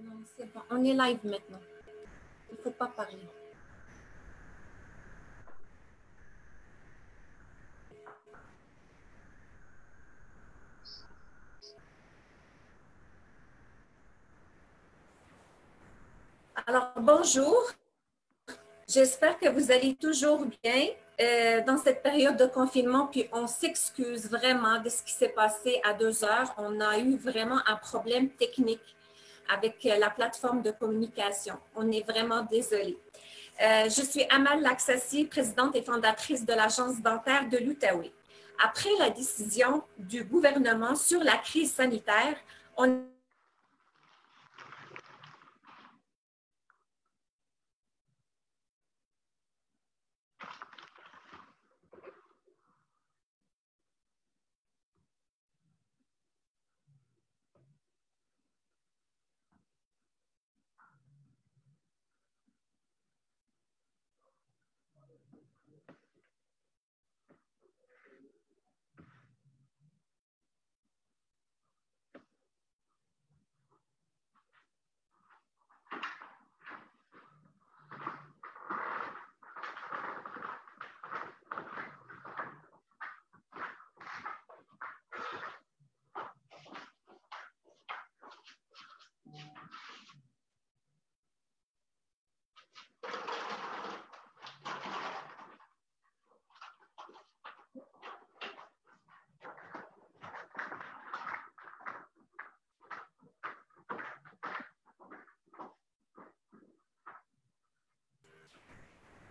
Non, c'est bon. On est live maintenant. Il ne faut pas parler. Alors, bonjour. J'espère que vous allez toujours bien dans cette période de confinement. Puis, on s'excuse vraiment de ce qui s'est passé à 2 heures. On a eu vraiment un problème technique avec la plateforme de communication. On est vraiment désolé. Je suis Amal Laksassi, présidente et fondatrice de l'Agence dentaire de l'Outaouais. Après la décision du gouvernement sur la crise sanitaire, on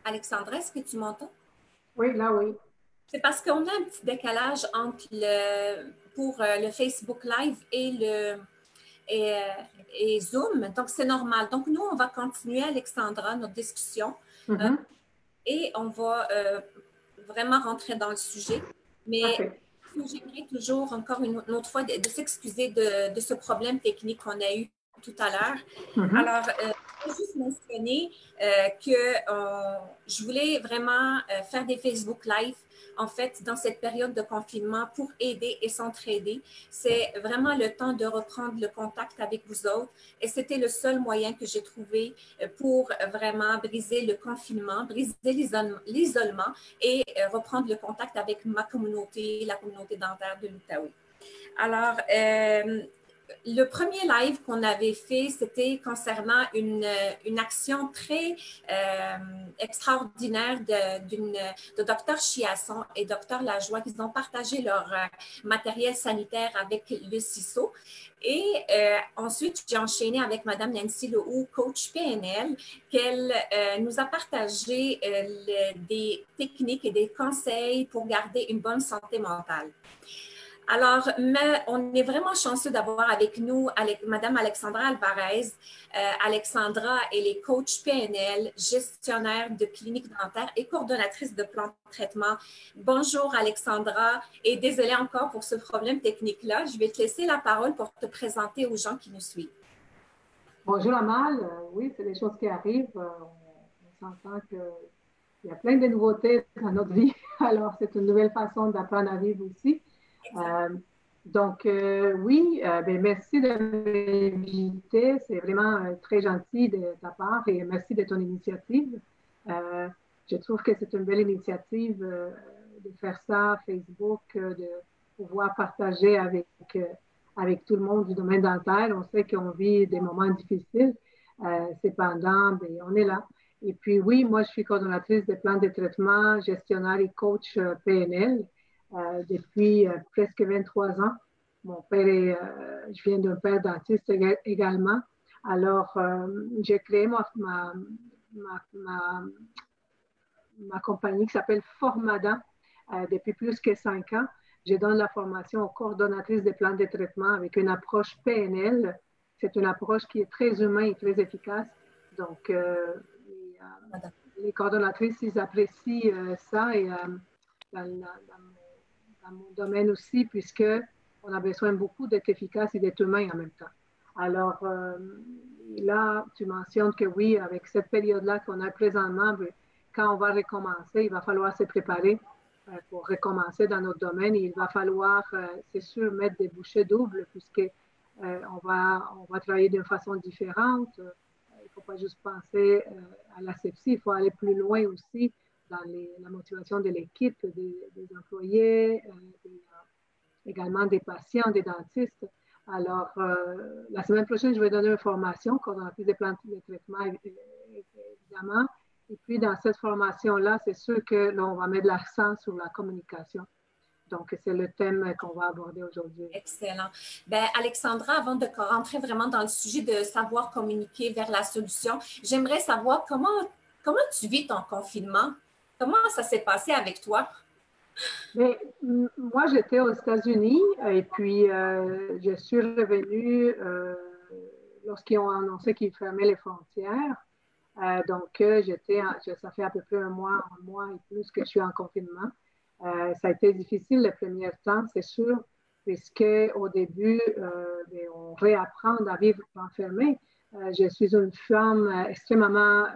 Alexandra, est-ce que tu m'entends? Oui, là, oui. C'est parce qu'on a un petit décalage entre pour le Facebook Live et, et Zoom. Donc, c'est normal. Donc, nous, on va continuer, Alexandra, notre discussion et on va vraiment rentrer dans le sujet. Mais Parfait. j'aimerais toujours, encore une autre fois, de s'excuser de ce problème technique qu'on a eu tout à l'heure. Alors, je vais juste mentionner que je voulais vraiment faire des Facebook Live, en fait, dans cette période de confinement pour aider et s'entraider. C'est vraiment le temps de reprendre le contact avec vous autres et c'était le seul moyen que j'ai trouvé pour vraiment briser le confinement, briser l'isolement et reprendre le contact avec ma communauté, la communauté dentaire de l'Outaouais. Alors, le premier live qu'on avait fait, c'était concernant une action très extraordinaire de Dr Chiasson et Dr Lajoie qui ont partagé leur matériel sanitaire avec le CISO. Et ensuite, j'ai enchaîné avec Mme Nancy Lehoux, coach PNL, qu'elle nous a partagé des techniques et des conseils pour garder une bonne santé mentale. Alors, on est vraiment chanceux d'avoir avec nous Mme Alexandra Alvarez. Alexandra, elle est coach PNL, gestionnaire de clinique dentaire et coordonnatrice de plan de traitement. Bonjour Alexandra et désolée encore pour ce problème technique-là. Je vais te laisser la parole pour te présenter aux gens qui nous suivent. Bonjour Amal. Oui, c'est des choses qui arrivent. On s'entend qu'il y a plein de nouveautés dans notre vie. Alors, c'est une nouvelle façon d'apprendre à vivre aussi. Oui, ben, merci de m'inviter. C'est vraiment très gentil de ta part et merci de ton initiative. Je trouve que c'est une belle initiative de faire ça, Facebook, de pouvoir partager avec tout le monde du domaine dentaire. On sait qu'on vit des moments difficiles. Cependant, ben, on est là. Et puis oui, moi, je suis coordonnatrice des plans de traitement, gestionnaire et coach PNL depuis presque 23 ans. Mon père je viens d'un père dentiste également. Alors, j'ai créé ma compagnie qui s'appelle Formadan depuis plus que 5 ans. Je donne la formation aux coordonnatrices des plans de traitement avec une approche PNL. C'est une approche qui est très humaine et très efficace. Donc, les coordonnatrices, ils apprécient ça et dans mon domaine aussi, puisque on a besoin beaucoup d'être efficace et d'être humain en même temps. Alors, là, tu mentionnes que oui, avec cette période-là qu'on a présentement, quand on va recommencer, il va falloir se préparer pour recommencer dans notre domaine. Et il va falloir, c'est sûr, mettre des bouchées doubles, puisque on va travailler d'une façon différente. Il ne faut pas juste penser à l'asepsie, il faut aller plus loin aussi dans la motivation de l'équipe, des employés, également des patients, des dentistes. Alors, la semaine prochaine, je vais donner une formation, coordonnatrice des plantes de traitement, évidemment. Et puis, dans cette formation-là, c'est sûr que là, on va mettre l'accent sur la communication. Donc, c'est le thème qu'on va aborder aujourd'hui. Excellent. Ben, Alexandra, avant de rentrer vraiment dans le sujet de savoir communiquer vers la solution, j'aimerais savoir comment tu vis ton confinement? Comment ça s'est passé avec toi? Mais, moi, j'étais aux États-Unis et puis je suis revenue lorsqu'ils ont annoncé qu'ils fermaient les frontières. Donc, ça fait à peu près un mois et plus que je suis en confinement. Ça a été difficile le premier temps, c'est sûr, puisque au début, on réapprend à vivre enfermé. Je suis une femme extrêmement,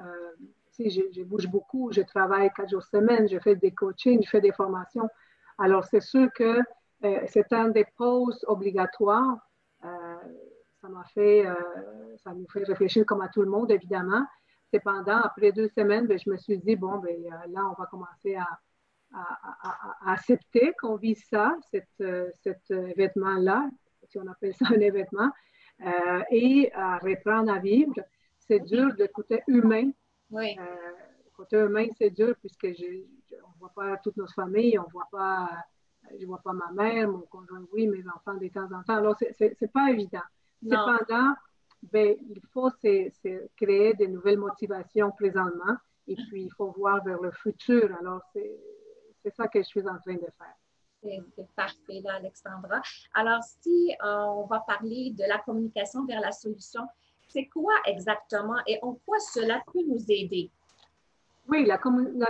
je bouge beaucoup, je travaille 4 jours semaine, je fais des coachings, je fais des formations. Alors, c'est sûr que c'est un des pauses obligatoires. Ça ça nous fait réfléchir comme à tout le monde, évidemment. Cependant, après 2 semaines, je me suis dit, bon, là, on va commencer à accepter qu'on vit ça, cet événement-là, si on appelle ça un événement, et à reprendre à vivre. C'est dur de côté humain. Oui. Côté humain, c'est dur puisque on ne voit pas toute notre famille, je ne vois pas ma mère, mon conjoint, oui, mes enfants de temps en temps. Alors, c'est pas évident. Non. Cependant, il faut créer de nouvelles motivations présentement et puis il faut voir vers le futur. Alors, c'est ça que je suis en train de faire. C'est parfait, là, Alexandra. Alors, si on va parler de la communication vers la solution, c'est quoi exactement et en quoi cela peut nous aider? Oui, la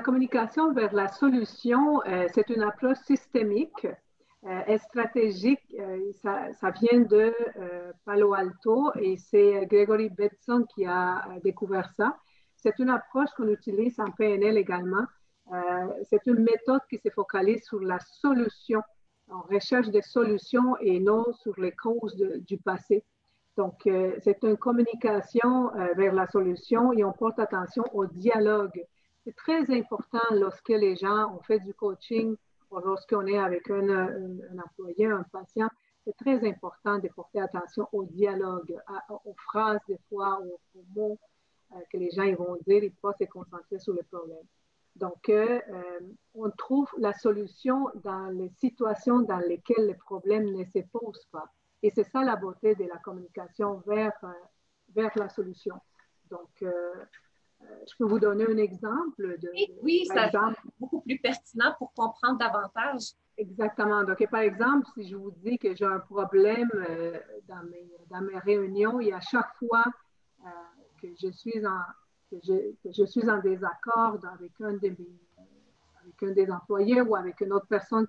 communication vers la solution, c'est une approche systémique et stratégique. Ça vient de Palo Alto et c'est Gregory Bateson qui a découvert ça. C'est une approche qu'on utilise en PNL également. C'est une méthode qui se focalise sur la solution. On recherche des solutions et non sur les causes du passé. Donc, c'est une communication vers la solution et on porte attention au dialogue. C'est très important lorsque les gens ont fait du coaching ou lorsqu'on est avec un employé, un patient. C'est très important de porter attention au dialogue, aux phrases des fois, aux mots que les gens ils vont dire. Ils ne peuvent pas se concentrer sur le problème. Donc, on trouve la solution dans les situations dans lesquelles le problème ne se pose pas. Et c'est ça la beauté de la communication vers la solution. Donc, je peux vous donner un exemple. Oui, ça est beaucoup plus pertinent pour comprendre davantage. Exactement. Donc, par exemple, si je vous dis que j'ai un problème dans mes réunions et à chaque fois que je suis en désaccord avec un des employés ou avec une autre personne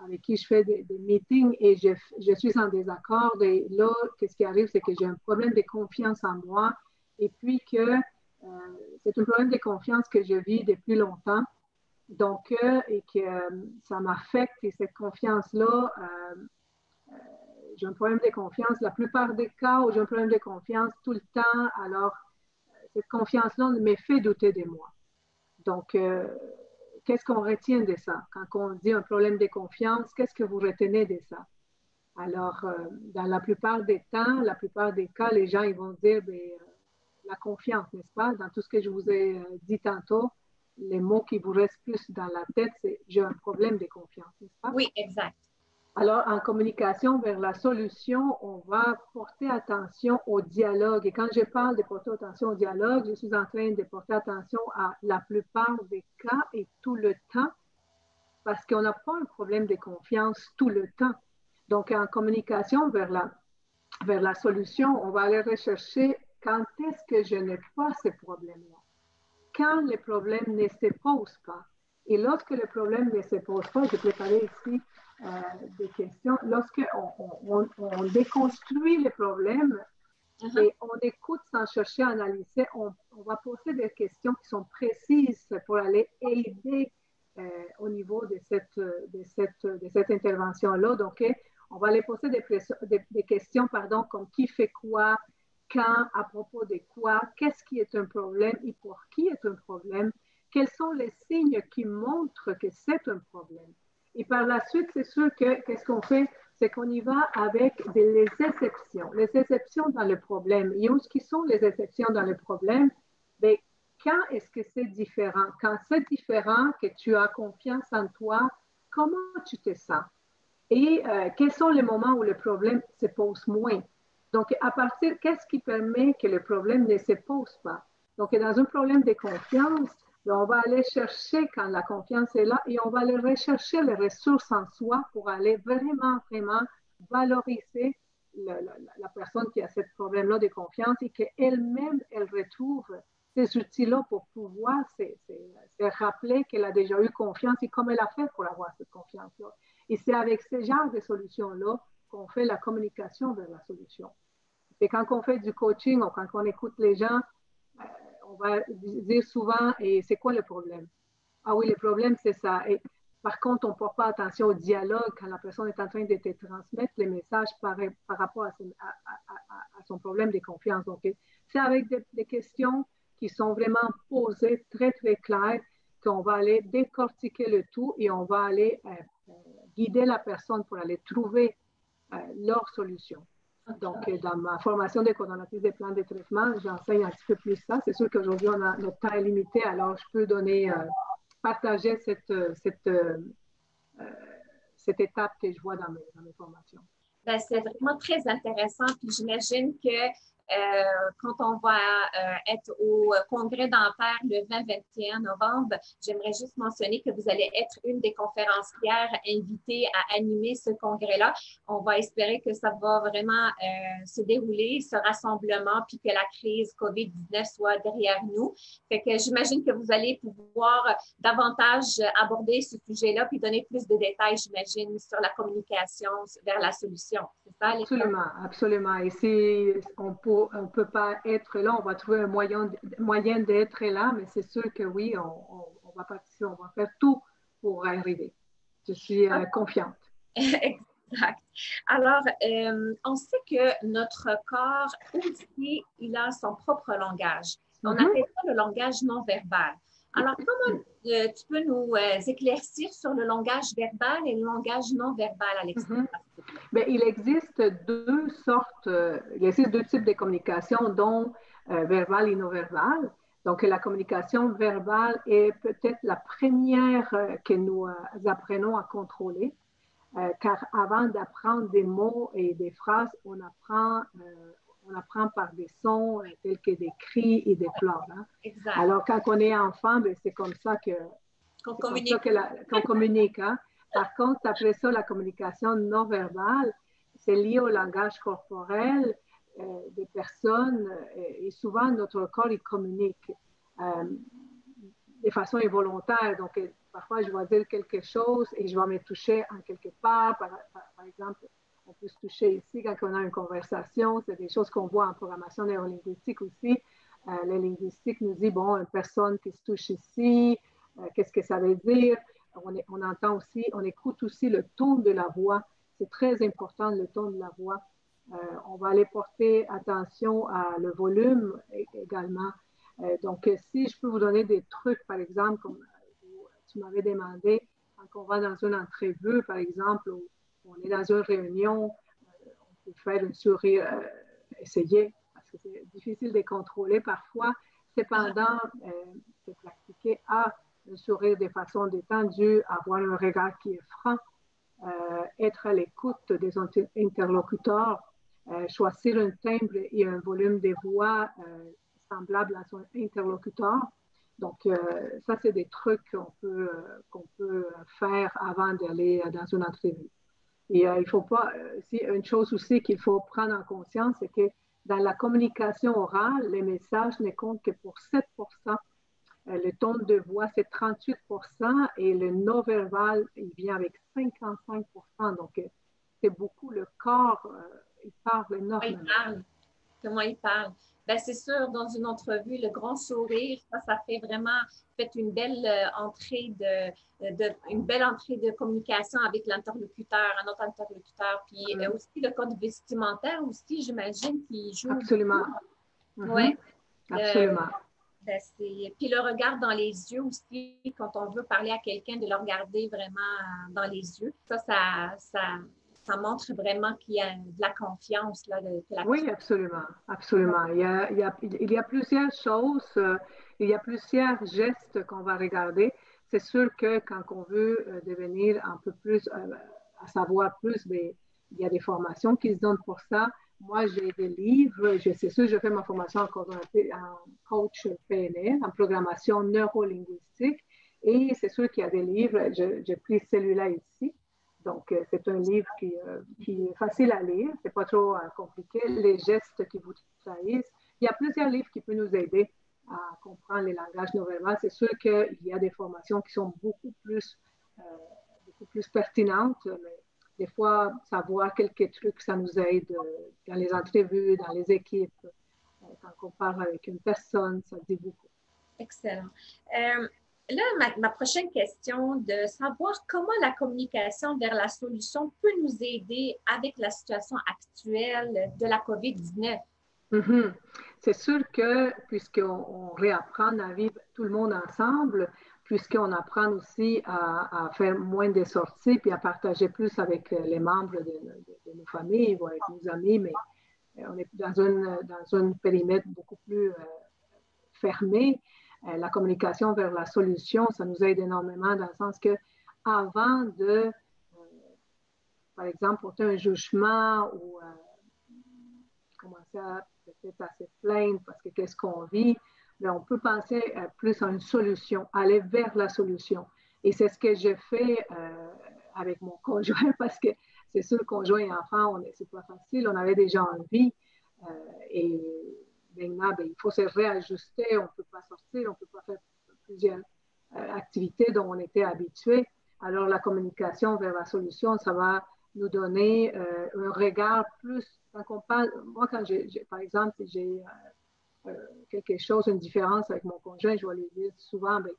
avec qui je fais des meetings et je suis en désaccord. Et là, qu'est-ce qui arrive, c'est que j'ai un problème de confiance en moi et puis que c'est un problème de confiance que je vis depuis longtemps. Donc, et que ça m'affecte et cette confiance-là, j'ai un problème de confiance. La plupart des cas où j'ai un problème de confiance tout le temps, alors cette confiance-là me fait douter de moi. Donc, qu'est-ce qu'on retient de ça? Quand on dit un problème de confiance, qu'est-ce que vous retenez de ça? Alors, dans la plupart des temps, la plupart des cas, les gens ils vont dire la confiance, n'est-ce pas? Dans tout ce que je vous ai dit tantôt, les mots qui vous restent plus dans la tête, c'est j'ai un problème de confiance, n'est-ce pas? Oui, exact. Alors, en communication vers la solution, on va porter attention au dialogue. Et quand je parle de porter attention au dialogue, je suis en train de porter attention à la plupart des cas et tout le temps, parce qu'on n'a pas un problème de confiance tout le temps. Donc, en communication vers la solution, on va aller rechercher quand est-ce que je n'ai pas ce problème-là. Quand le problème ne se pose pas. Et lorsque le problème ne se pose pas, j'ai préparé ici des questions. Lorsqu'on déconstruit le problème et on écoute sans chercher à analyser, on va poser des questions qui sont précises pour aller aider au niveau de cette intervention-là. Donc, on On va aller poser des questions, pardon, comme qui fait quoi, quand, à propos de quoi, qu'est-ce qui est un problème et pour qui est un problème, quels sont les signes qui montrent que c'est un problème. Et par la suite, c'est sûr que qu'est-ce qu'on fait, c'est qu'on y va avec les exceptions dans le problème. Et où qui sont les exceptions dans le problème? Bien, quand est-ce que c'est différent? Quand c'est différent, que tu as confiance en toi, comment tu te sens? Et quels sont les moments où le problème se pose moins? Donc, à partir, qu'est-ce qui permet que le problème ne se pose pas? Donc, dans un problème de confiance, on va aller chercher quand la confiance est là et on va aller rechercher les ressources en soi pour aller vraiment, vraiment valoriser la personne qui a ce problème-là de confiance et qu'elle-même, elle retrouve ces outils-là pour pouvoir se rappeler qu'elle a déjà eu confiance et comment elle a fait pour avoir cette confiance-là. Et c'est avec ce genre de solutions-là qu'on fait la communication vers la solution. Et quand on fait du coaching ou quand on écoute les gens, on va dire souvent, et c'est quoi le problème? Ah oui, le problème, c'est ça. Et par contre, on ne porte pas attention au dialogue quand la personne est en train de te transmettre les messages par rapport à son problème de confiance. Donc, c'est avec des questions qui sont vraiment posées très, très claires qu'on va aller décortiquer le tout et on va aller guider la personne pour aller trouver leur solution. Donc, dans ma formation de coordonnatrice des plans de traitement, j'enseigne un petit peu plus ça. C'est sûr qu'aujourd'hui, notre temps est limité, alors je peux partager cette étape que je vois dans mes formations. Ben, c'est vraiment très intéressant. Puis j'imagine que quand on va être au congrès dentaire le 20-21 novembre, j'aimerais juste mentionner que vous allez être une des conférencières invitées à animer ce congrès-là. On va espérer que ça va vraiment se dérouler, ce rassemblement, puis que la crise COVID-19 soit derrière nous. Fait que j'imagine que vous allez pouvoir davantage aborder ce sujet-là, puis donner plus de détails, j'imagine, sur la communication vers la solution. C'est ça, absolument, absolument. Et si on peut pas être là, on va trouver un moyen d'être là, mais c'est sûr que oui, on va participer, on va faire tout pour arriver. Je suis confiante. Exact. Alors, on sait que notre corps aussi, il a son propre langage. On appelle ça le langage non verbal. Alors, comment tu peux nous éclaircir sur le langage verbal et le langage non verbal, Alexandra? Bien, il existe deux types de communication, dont verbale et non verbale. Donc, la communication verbale est peut-être la première que nous apprenons à contrôler, car avant d'apprendre des mots et des phrases, on apprend par des sons tels que des cris et des pleurs. Hein? Exact. Alors, quand on est enfant, bien, c'est comme ça qu'on communique. Hein? Par contre, après ça, la communication non verbale, c'est lié au langage corporel des personnes et souvent notre corps, il communique de façon involontaire. Donc, parfois, je vais dire quelque chose et je vais me toucher en quelque part. Par exemple, on peut se toucher ici quand on a une conversation. C'est des choses qu'on voit en programmation neurolinguistique aussi. Le linguistique nous dit, bon, une personne qui se touche ici, qu'est-ce que ça veut dire? On entend aussi, on écoute aussi le ton de la voix. C'est très important, le ton de la voix. On va aller porter attention à le volume également. Donc, si je peux vous donner des trucs, par exemple, comme tu m'avais demandé, quand on va dans une entrevue, par exemple, ou on est dans une réunion, on peut faire un sourire, essayer, parce que c'est difficile de contrôler parfois. Cependant, c'est pratiquer à un sourire de façon détendue, avoir un regard qui est franc, être à l'écoute des interlocuteurs, choisir un timbre et un volume de voix semblable à son interlocuteur. Donc, ça, c'est des trucs qu'on peut faire avant d'aller dans une entrevue. Et il faut pas, une chose aussi qu'il faut prendre en conscience, c'est que dans la communication orale, les messages ne comptent que pour 7%. Le ton de voix, c'est 38% et le non-verbal, il vient avec 55%. Donc, c'est beaucoup. Le corps, il parle énormément. Comment il parle. Ben, c'est sûr, dans une entrevue, le grand sourire, ça fait vraiment fait une belle entrée une belle entrée de communication avec l'interlocuteur, un autre interlocuteur. Puis aussi le code vestimentaire aussi, j'imagine, qui joue Absolument. beaucoup. Ouais. Absolument. Ben, puis le regard dans les yeux aussi, quand on veut parler à quelqu'un, de le regarder vraiment dans les yeux. Ça montre vraiment qu'il y a de la confiance. Là, Oui, absolument. Absolument. Il y a plusieurs choses, il y a plusieurs gestes qu'on va regarder. C'est sûr que quand on veut devenir un peu plus, à savoir plus, mais il y a des formations qui se donnent pour ça. Moi, j'ai des livres, c'est sûr, je fais ma formation en coach PNL, en programmation neurolinguistique, et c'est sûr qu'il y a des livres, j'ai pris celui-là ici. Donc, c'est un livre qui est facile à lire, c'est pas trop compliqué, les gestes qui vous trahissent. Il y a plusieurs livres qui peuvent nous aider à comprendre les langages non verbaux. C'est sûr qu'il y a des formations qui sont euh, beaucoup plus pertinentes, mais des fois, savoir quelques trucs, ça nous aide dans les entrevues, dans les équipes. Quand on parle avec une personne, ça dit beaucoup. Excellent. Là, ma prochaine question, de savoir comment la communication vers la solution peut nous aider avec la situation actuelle de la COVID-19. Mm-hmm. C'est sûr que puisqu'on réapprend à vivre tout le monde ensemble, puisqu'on apprend aussi à faire moins de sorties, puis à partager plus avec les membres de nos familles ou avec nos amis, mais on est dans un périmètre beaucoup plus fermé. La communication vers la solution, ça nous aide énormément dans le sens que avant de, par exemple, porter un jugement ou commencer à peut-être à se plaindre parce que qu'est-ce qu'on vit, mais on peut penser plus à une solution, aller vers la solution. Et c'est ce que je fais avec mon conjoint parce que c'est sûr, conjoint et enfant, c'est pas facile, on avait déjà envie et maintenant, ben, il faut se réajuster, on ne peut pas sortir, on ne peut pas faire plusieurs activités dont on était habitué. Alors, la communication vers la solution, ça va nous donner un regard plus. Quand on parle, moi, par exemple, si j'ai quelque chose, une différence avec mon conjoint, je vais lui dire souvent, ben,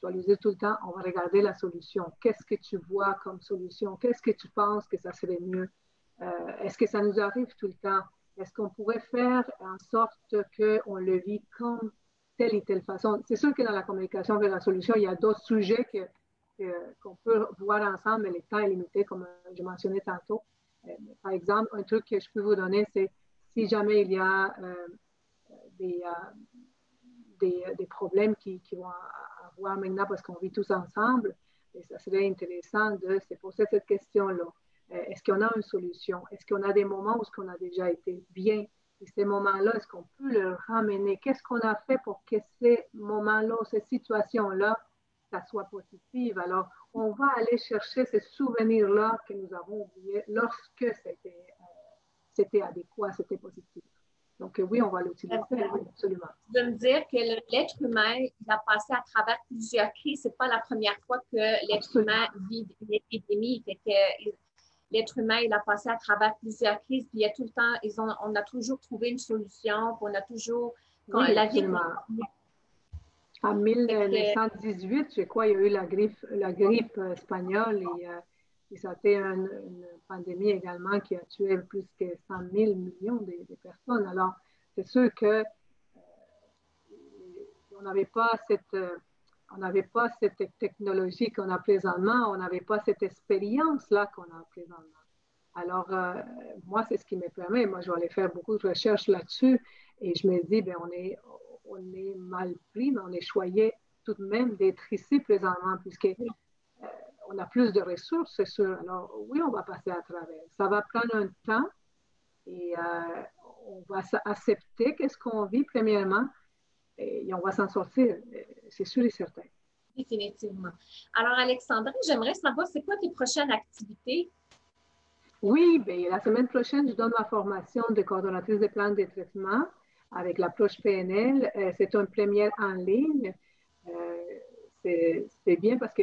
je vais lui dire tout le temps, on va regarder la solution. Qu'est-ce que tu vois comme solution? Qu'est-ce que tu penses que ça serait mieux? Est-ce que ça nous arrive tout le temps? Est-ce qu'on pourrait faire en sorte qu'on le vit comme telle et telle façon? C'est sûr que dans la communication vers la solution, il y a d'autres sujets qu'on peut voir ensemble, mais le temps est limité, comme je mentionnais tantôt. Par exemple, un truc que je peux vous donner, c'est si jamais il y a des, des problèmes qui vont avoir maintenant parce qu'on vit tous ensemble, et ça serait intéressant de se poser cette question-là. Est-ce qu'on a une solution? Est-ce qu'on a des moments où on a déjà été bien? Et ces moments-là, est-ce qu'on peut le ramener? Qu'est-ce qu'on a fait pour que ces moments-là, ces situations-là, ça soit positive? Alors, on va aller chercher ces souvenirs-là que nous avons oubliés lorsque c'était adéquat, c'était positif. Donc, oui, on va l'utiliser, oui, absolument. De me dire que l'être humain, il a passé à travers plusieurs crises. C'est pas la première fois que l'être humain vit une épidémie. Fait que l'être humain, il a passé à travers plusieurs crises. Puis il y a tout le temps, on a toujours trouvé une solution. Puis on a toujours, quand oui, la vie. En 1918, je crois, il y a eu la grippe espagnole et ça a été une pandémie également qui a tué plus que 100 000 millions de personnes. Alors, c'est sûr que on n'avait pas cette technologie qu'on a présentement, on n'avait pas cette expérience-là qu'on a présentement. Alors, moi, c'est ce qui me permet. Moi, je vais aller faire beaucoup de recherches là-dessus et je me dis, ben, on est mal pris, mais on est choyé tout de même d'être ici présentement puisque on a plus de ressources, c'est sûr. Alors, oui, on va passer à travers. Ça va prendre un temps et on va accepter qu'est-ce qu'on vit premièrement et on va s'en sortir, c'est sûr et certain. Définitivement. Alors, Alexandra, j'aimerais savoir, c'est quoi tes prochaines activités? Oui, bien, la semaine prochaine, je donne ma formation de coordonnatrice de plans de traitement avec l'approche PNL. C'est une première en ligne. C'est bien parce que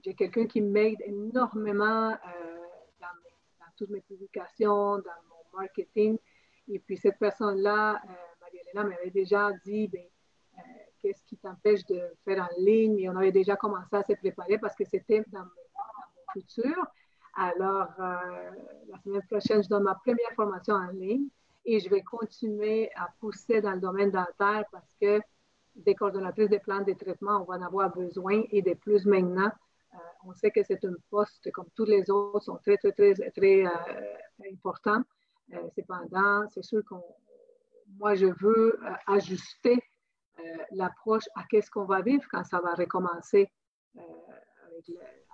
j'ai quelqu'un qui m'aide énormément dans toutes mes publications, dans mon marketing. Et puis cette personne-là, Marie-Hélène, m'avait déjà dit, ben, qu'est-ce qui t'empêche de faire en ligne? Et on avait déjà commencé à se préparer parce que c'était dans mon futur. Alors, la semaine prochaine, je donne ma première formation en ligne et je vais continuer à pousser dans le domaine dentaire parce que des coordonnatrices des plans de traitement, on va en avoir besoin et de plus maintenant. On sait que c'est un poste, comme tous les autres, sont très, très, très, très importants. Cependant, c'est sûr que moi, je veux ajuster l'approche à qu'est-ce qu'on va vivre quand ça va recommencer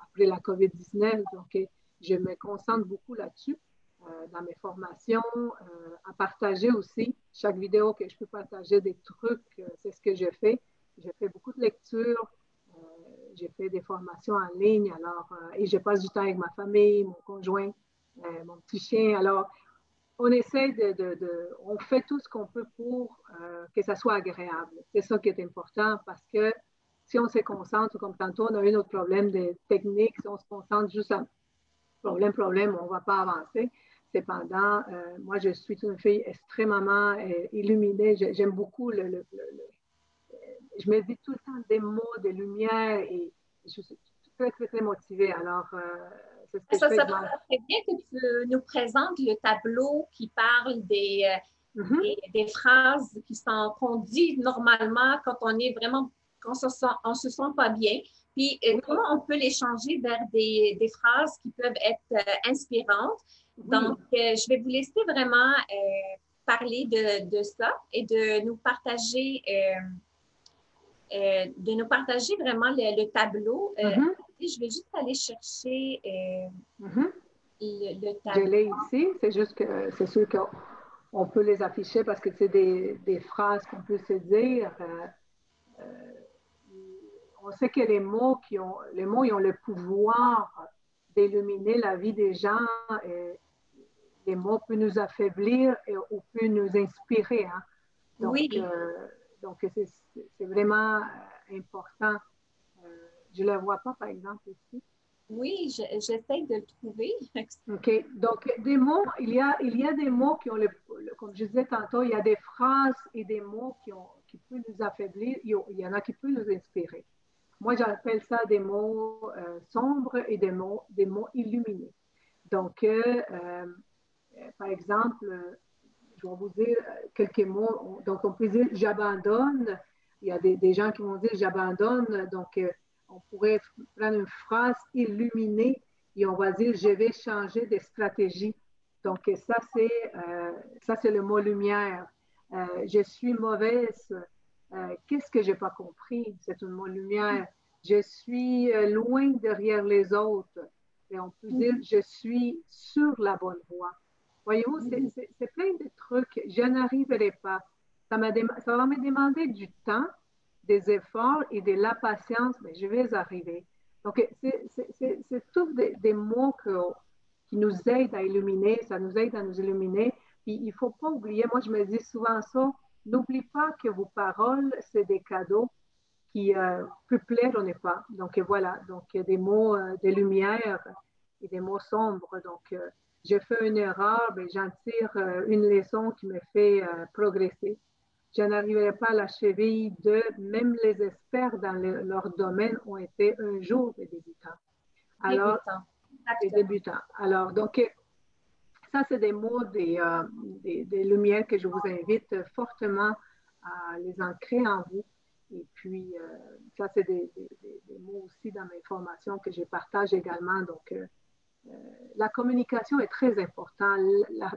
après la COVID-19. Donc, je me concentre beaucoup là-dessus, dans mes formations, à partager aussi. Chaque vidéo que je peux partager des trucs, c'est ce que je fais. Je fais beaucoup de lectures, j'ai fait des formations en ligne, alors, et je passe du temps avec ma famille, mon conjoint, mon petit chien. Alors, on essaie on fait tout ce qu'on peut pour que ça soit agréable. C'est ça qui est important parce que si on se concentre, comme tantôt, on a eu notre problème de technique, si on se concentre juste à problème, on ne va pas avancer. Cependant, moi, je suis une fille extrêmement illuminée. J'aime beaucoup je me dis tout le temps des mots, des lumières et je suis très, très, très motivée. Alors, c'est ce que je fais. Ça serait bien que tu nous présentes le tableau qui parle des phrases qu'on dit normalement quand on est vraiment, quand on se sent pas bien. Puis, comment on peut les changer vers des phrases qui peuvent être inspirantes. Donc, je vais vous laisser vraiment parler de ça et de nous partager vraiment le tableau. Je vais juste aller chercher le tableau. Je l'ai ici, c'est juste que c'est sûr qu'on peut les afficher parce que c'est des phrases qu'on peut se dire. On sait que les mots, ils ont le pouvoir d'illuminer la vie des gens. Et les mots peuvent nous affaiblir ou peuvent nous inspirer. Hein. Donc, donc c'est vraiment important. Je ne le vois pas, par exemple, ici. Oui, j'essaie de le trouver. OK. Donc, des mots, il y a des mots qui ont, comme je disais tantôt, il y a des phrases et des mots qui peuvent nous affaiblir. Il y en a qui peuvent nous inspirer. Moi, j'appelle ça des mots sombres et des mots illuminés. Donc, par exemple, je vais vous dire quelques mots. Donc, on peut dire j'abandonne. Il y a des gens qui vont dire j'abandonne. Donc, on pourrait prendre une phrase illuminée et on va dire je vais changer de stratégie. Donc, ça, c'est le mot lumière. Je suis mauvaise. Qu'est-ce que je n'ai pas compris? C'est un mot lumière. Je suis loin derrière les autres. Et on peut dire je suis sur la bonne voie. Voyez-vous, c'est plein de trucs. Je n'arriverai pas. Ça va me demander du temps, des efforts et de la patience, mais je vais arriver. Donc, c'est tous des mots qui nous aident à illuminer, ça nous aide à nous illuminer. Puis, il ne faut pas oublier, moi, je me dis souvent ça, n'oublie pas que vos paroles, c'est des cadeaux qui peuvent plaire ou n'est pas. Donc, voilà. Donc, il y a des mots de lumière et des mots sombres. Donc, je fais une erreur, mais j'en tire une leçon qui me fait progresser. Je n'arriverai pas à la cheville de, même les experts dans leur domaine ont été un jour des débutants. Alors, des débutants. Alors, donc, ça, c'est des mots, des lumières que je vous invite fortement à les ancrer en vous. Et puis, ça, c'est des mots aussi dans mes formations que je partage également. Donc, la communication est très importante.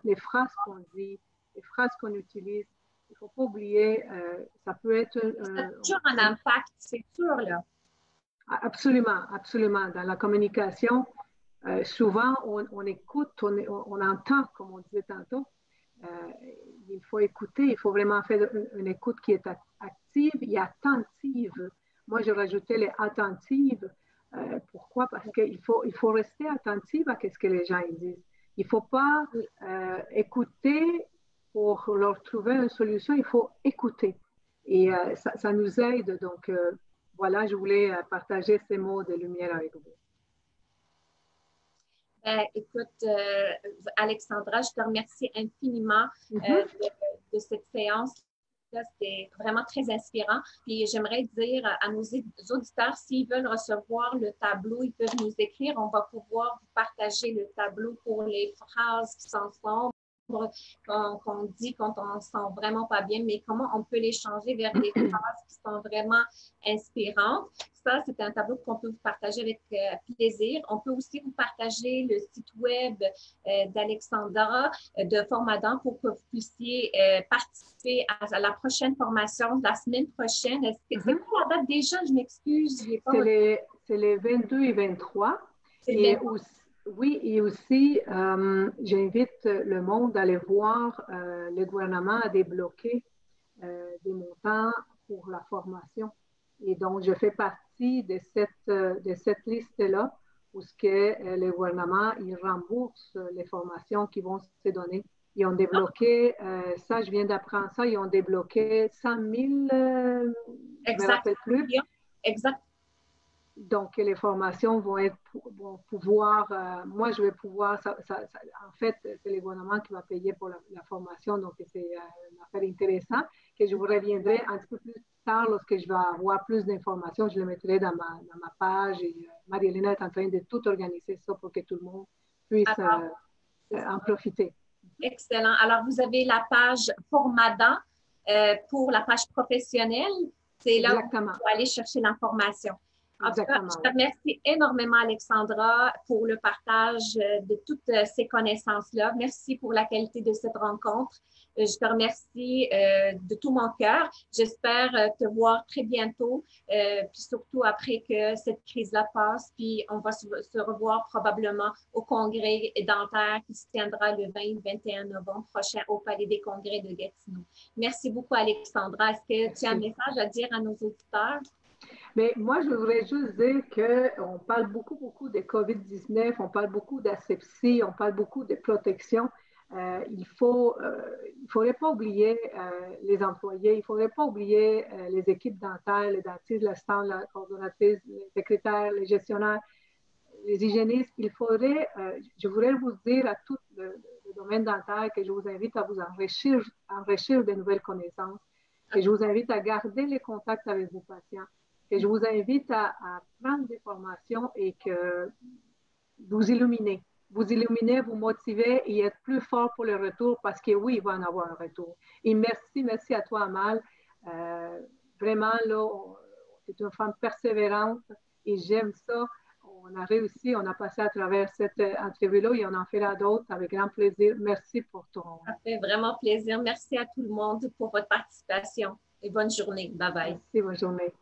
Les phrases qu'on dit, les phrases qu'on utilise, il ne faut pas oublier, ça peut être... ça a toujours un impact, c'est sûr, là. Absolument, absolument. Dans la communication, souvent, on écoute, on entend, comme on disait tantôt. Il faut écouter, il faut vraiment faire une écoute qui est active et attentive. Moi, je rajoutais les attentives. Pourquoi? Parce qu'il faut rester attentive à ce que les gens ils disent. Il ne faut pas écouter pour leur trouver une solution, il faut écouter. Et ça nous aide. Donc, voilà, je voulais partager ces mots de lumière avec vous. Écoute, Alexandra, je te remercie infiniment de cette séance. C'était vraiment très inspirant. Puis j'aimerais dire à nos auditeurs, s'ils veulent recevoir le tableau, ils peuvent nous écrire. On va pouvoir vous partager le tableau pour les phrases qui sont sombres, qu'on dit quand on ne se sent vraiment pas bien, mais comment on peut les changer vers des phrases qui sont vraiment inspirantes. Ça, c'est un tableau qu'on peut vous partager avec plaisir. On peut aussi vous partager le site web d'Alexandra de Formadan pour que vous puissiez participer à la prochaine formation de la semaine prochaine. C'est quoi la date déjà? Je m'excuse. C'est les 22 et 23. Et aussi, oui, et aussi, j'invite le monde à aller voir. Le gouvernement a débloqué des montants pour la formation. Et donc, je fais partie de cette liste-là où le gouvernement il rembourse les formations qui vont se donner. Ils ont débloqué, ça, je viens d'apprendre ça, ils ont débloqué 100 000, je ne me rappelle plus. Exact. Donc, les formations vont pouvoir, moi, je vais pouvoir, en fait, c'est le gouvernement qui va payer pour la formation, donc c'est une affaire intéressante que je vous reviendrai un petit peu plus tard lorsque je vais avoir plus d'informations, je le mettrai dans ma page et Marie-Hélène est en train de tout organiser ça pour que tout le monde puisse en profiter. Excellent. Alors, vous avez la page Formadan pour la page professionnelle. C'est là où vous pouvez aller chercher l'information. En tout cas, je te remercie énormément, Alexandra, pour le partage de toutes ces connaissances-là. Merci pour la qualité de cette rencontre. Je te remercie de tout mon cœur. J'espère te voir très bientôt, puis surtout après que cette crise-là passe. Puis on va se revoir probablement au congrès dentaire qui se tiendra le 20 et 21 novembre prochain au Palais des Congrès de Gatineau. Merci beaucoup, Alexandra. Est-ce que tu as un message à dire à nos auditeurs? Mais moi, je voudrais juste dire qu'on parle beaucoup de COVID-19, on parle beaucoup d'asepsie, on parle beaucoup de protection. Il ne faudrait pas oublier les employés, il ne faudrait pas oublier les équipes dentaires, les dentistes, l'assistant, la coordonnatrice, les secrétaires, les gestionnaires, les hygiénistes. Je voudrais vous dire à tout le domaine dentaire que je vous invite à vous enrichir de nouvelles connaissances, que je vous invite à garder les contacts avec vos patients, que je vous invite à prendre des formations et que vous illuminez. Vous illuminez, vous motivez et être plus fort pour le retour parce que oui, il va en avoir un retour. Et merci à toi, Amal. Vraiment, là, tu es une femme persévérante et j'aime ça. On a réussi, on a passé à travers cette entrevue-là et on en fera d'autres avec grand plaisir. Merci pour ton... Ça fait vraiment plaisir. Merci à tout le monde pour votre participation et bonne journée. Bye bye. Merci, bonne journée.